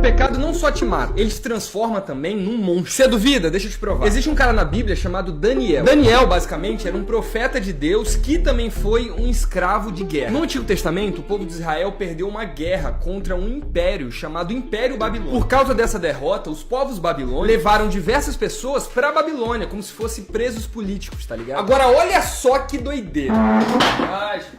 pecado não só te mata, ele te transforma também num monstro. Você duvida? Deixa eu te provar. Existe um cara na Bíblia chamado Daniel. Daniel, basicamente, era um profeta de Deus que também foi um escravo de guerra. No Antigo Testamento, o povo de Israel perdeu uma guerra contra um império chamado Império Babilônico. Por causa dessa derrota, os povos babilônicos levaram diversas pessoas pra Babilônia, como se fossem presos políticos, tá ligado? Agora, olha só que doideira.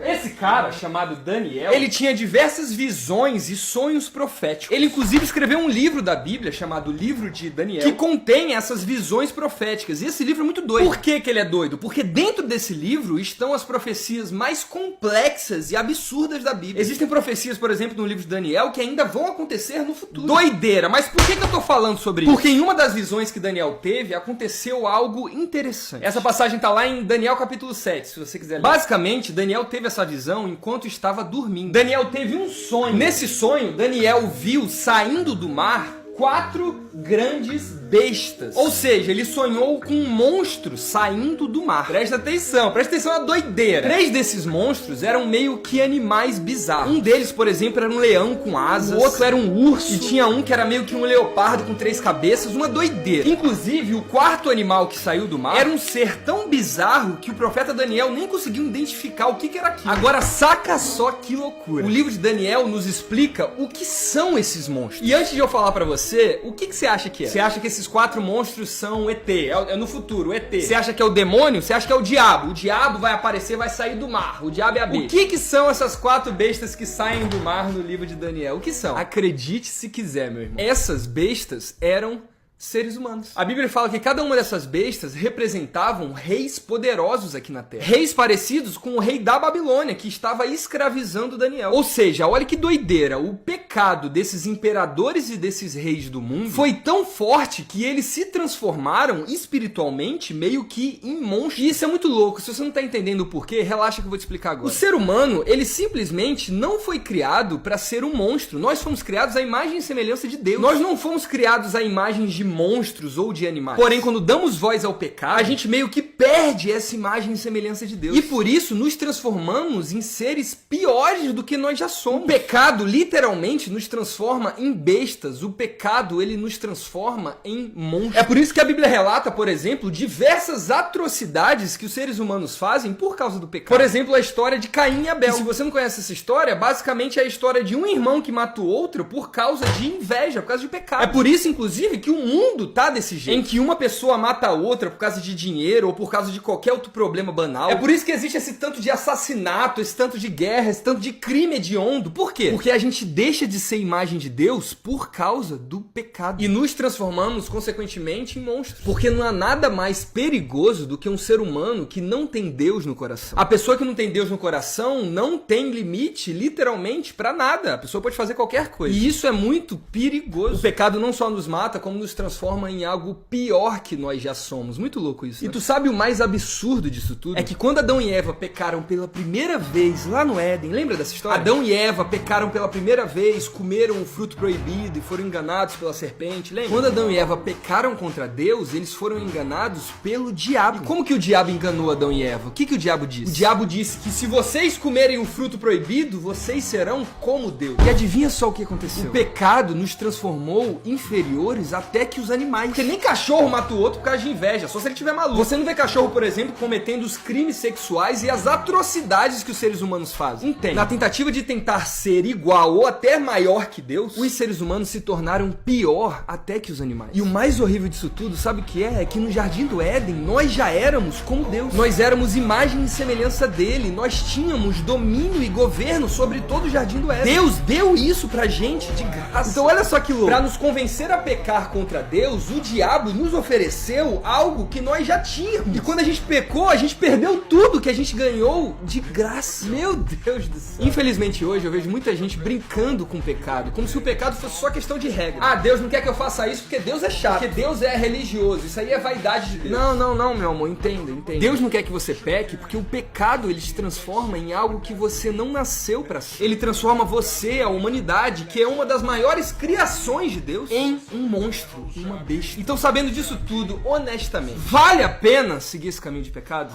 Esse cara, chamado Daniel, ele tinha diversas visões e sonhos proféticos. Ele, inclusive, escreveu um livro da Bíblia chamado Livro de Daniel, que contém essas visões proféticas. E esse livro é muito doido. Por que ele é doido? Porque dentro desse livro estão as profecias mais complexas e absurdas da Bíblia. Existem profecias, por exemplo, no livro de Daniel que ainda vão acontecer no futuro. Doideira! Mas por que eu tô falando sobre isso? Porque em uma das visões que Daniel teve, aconteceu algo interessante. Essa passagem tá lá em Daniel capítulo 7, se você quiser ler. Basicamente, Daniel teve essa visão enquanto estava dormindo. Daniel teve um sonho. Nesse sonho, Daniel viu saindo do mar 4 grandes bestas. Ou seja, ele sonhou com um monstro saindo do mar. Presta atenção na doideira. 3 desses monstros eram meio que animais bizarros. Um deles, por exemplo, era um leão com asas. O outro era um urso. E tinha um que era meio que um leopardo com 3 cabeças. Uma doideira. Inclusive, o quarto animal que saiu do mar era um ser tão bizarro que o profeta Daniel nem conseguiu identificar o que era aquilo. Agora, saca só que loucura. O livro de Daniel nos explica o que são esses monstros. E antes de eu falar pra você, o que você acha que é? Você acha que esses 4 monstros são ET? É no futuro, o ET. Você acha que é o demônio? Você acha que é o diabo? O diabo vai aparecer, vai sair do mar. O diabo é a besta. O que são essas 4 bestas que saem do mar no livro de Daniel? O que são? Acredite se quiser, meu irmão. Essas bestas eram seres humanos. A Bíblia fala que cada uma dessas bestas representavam reis poderosos aqui na Terra. Reis parecidos com o rei da Babilônia, que estava escravizando Daniel. Ou seja, olha que doideira. O pecado desses imperadores e desses reis do mundo foi tão forte que eles se transformaram espiritualmente meio que em monstros. E isso é muito louco. Se você não está entendendo o porquê, relaxa que eu vou te explicar agora. O ser humano, ele simplesmente não foi criado para ser um monstro. Nós fomos criados à imagem e semelhança de Deus. Nós não fomos criados à imagem de monstros ou de animais. Porém, quando damos voz ao pecado, a gente meio que perde essa imagem e semelhança de Deus. E por isso nos transformamos em seres piores do que nós já somos. O pecado literalmente nos transforma em bestas. O pecado, ele nos transforma em monstros. É por isso que a Bíblia relata, por exemplo, diversas atrocidades que os seres humanos fazem por causa do pecado. Por exemplo, a história de Caim e Abel. E se você não conhece essa história, basicamente é a história de um irmão que mata o outro por causa de inveja, por causa de pecado. É por isso, inclusive, que o mundo tá desse jeito, em que uma pessoa mata a outra por causa de dinheiro ou por causa de qualquer outro problema banal. É por isso que existe esse tanto de assassinato, esse tanto de guerra, esse tanto de crime hediondo. Por quê? Porque a gente deixa de ser imagem de Deus por causa do pecado. E nos transformamos, consequentemente, em monstros. Porque não há nada mais perigoso do que um ser humano que não tem Deus no coração. A pessoa que não tem Deus no coração não tem limite, literalmente, pra nada. A pessoa pode fazer qualquer coisa. E isso é muito perigoso. O pecado não só nos mata, como nos transforma em algo pior que nós já somos. Muito louco isso, né? E tu sabe o mais absurdo disso tudo? É que quando Adão e Eva pecaram pela primeira vez lá no Éden, lembra dessa história? Adão e Eva pecaram pela primeira vez, comeram o fruto proibido e foram enganados pela serpente, lembra? Quando Adão e Eva pecaram contra Deus, eles foram enganados pelo diabo. E como que o diabo enganou Adão e Eva? O que o diabo disse? O diabo disse que se vocês comerem o fruto proibido, vocês serão como Deus. E adivinha só o que aconteceu? O pecado nos transformou inferiores até que os animais. Porque nem cachorro mata o outro por causa de inveja, só se ele tiver maluco. Você não vê cachorro, por exemplo, cometendo os crimes sexuais e as atrocidades que os seres humanos fazem. Entende? Na tentativa de tentar ser igual ou até maior que Deus, os seres humanos se tornaram pior até que os animais. E o mais horrível disso tudo, sabe o que é? É que no Jardim do Éden, nós já éramos como Deus. Nós éramos imagem e semelhança dele. Nós tínhamos domínio e governo sobre todo o Jardim do Éden. Deus deu isso pra gente de graça. Então olha só que louco. Pra nos convencer a pecar contra Deus, o diabo nos ofereceu algo que nós já tínhamos. E quando a gente pecou, a gente perdeu tudo que a gente ganhou de graça. Meu Deus do céu. Infelizmente hoje eu vejo muita gente brincando com o pecado, como se o pecado fosse só questão de regra. Ah, Deus não quer que eu faça isso porque Deus é chato, porque Deus é religioso. Isso aí é vaidade de Deus. Não, meu amor, entenda. Deus não quer que você peque porque o pecado, ele te transforma em algo que você não nasceu pra ser. Ele transforma você, a humanidade, que é uma das maiores criações de Deus, em um monstro, uma besta. Então, sabendo disso tudo, honestamente, vale a pena seguir esse caminho de pecado?